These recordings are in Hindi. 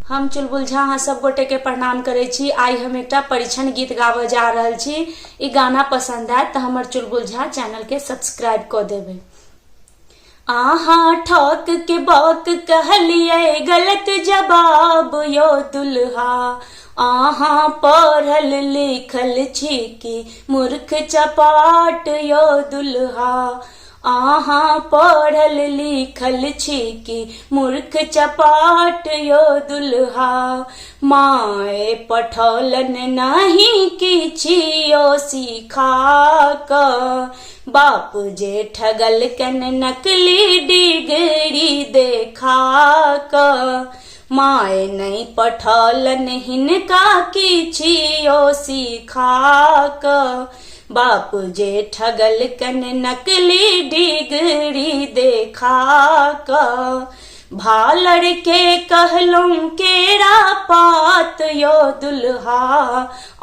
हम चुलबुल झा अहाँ सब गोटे के प्रणाम करे छी। आई हम एक परीक्षण गीत गावे जा रहल छी। ई गाना पसंद आए तो हमर चुलबुल झा चैनल के सब्सक्राइब कर देवे। आहा ठोक के बौक कहलिए गलत जवाब यो दुल्हा। आहा पढ़ल लिखल छी कि मूर्ख चपाट यो दुल्हा। आहा पढ़ल लिखल छी कि मूर्ख चपाट यो दुल्हा। माए पठौलन नहीं किछियो सिखा क। बाप जे ठगल कन नकली डिग्री देखा क। माए नहीं पठौलन हिनका किछियो सिखा क। बाप जे ठगल कन नकली डिग्री देखा क। भालड़ के कहलूं केरा पात यो दुल्हा।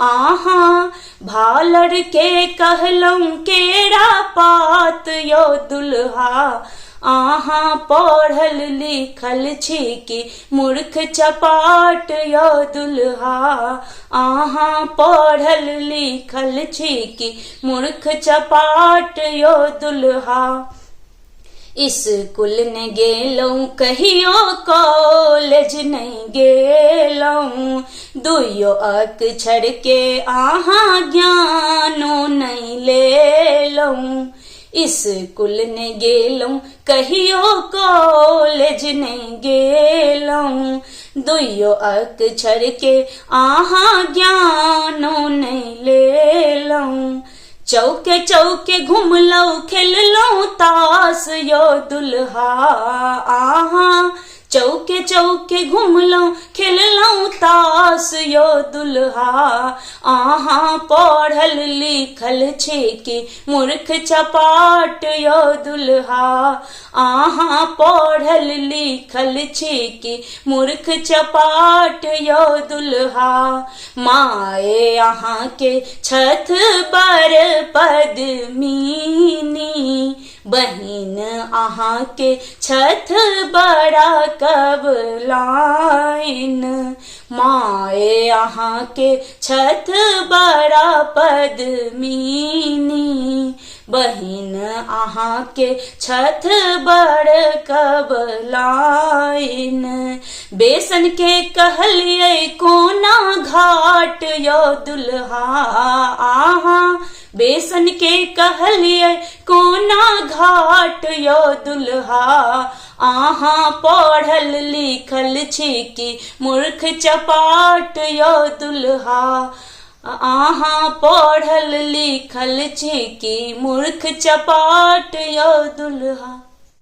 आहा भालड़ के कहलूं केरा पात यो दुल्हा। आहा पढ़ल लिखल छी कि मूर्ख चपाट यो दुल्हा। आहा पढ़ल लिखल छी कि मूर्ख चपाट यो दुल्हा। स्कूल ने गेलौं कहियो कॉलेज नहीं गेलौं। दुइयो अक्षर के आहा ज्ञानो नहीं लेलौं। स्कूल ने गेलौं कहियो कॉलेज नहीं गेलौं। दुइयो अक्षर के आहा ज्ञानो नहीं लेलौं। चौके चौके घुमलौ खेललौ तास यो दुल्हा। आहा चौके चौके घुमलौ खेललौ तास यो दुल्हा। आहा पढ़ल लिखल छी कि मूर्ख चपाट यो दुल्हा। आहा पढ़ल लिखल छी कि मूर्ख चपाट यो दुल्हा। माए अहाँ के छथ बर पद्मिनी। बहिन अहाँ के छथ बड़ा कबलाइन। माए अहाँ के छथ बड़ा पद्मिनी। बहिन अहाँ के छथ बड़ कबलाइन। बेसन के कहलिए कोना घाट यो दुल्हा। आहा बेसन के कहलिए कोना घाट यो दुल्हा। आहा पढ़ल लिखल छी कि मूर्ख चपाट यो दुल्हा। आहा पढ़ल लिखल छी कि मूर्ख चपाट यो दुल्हा।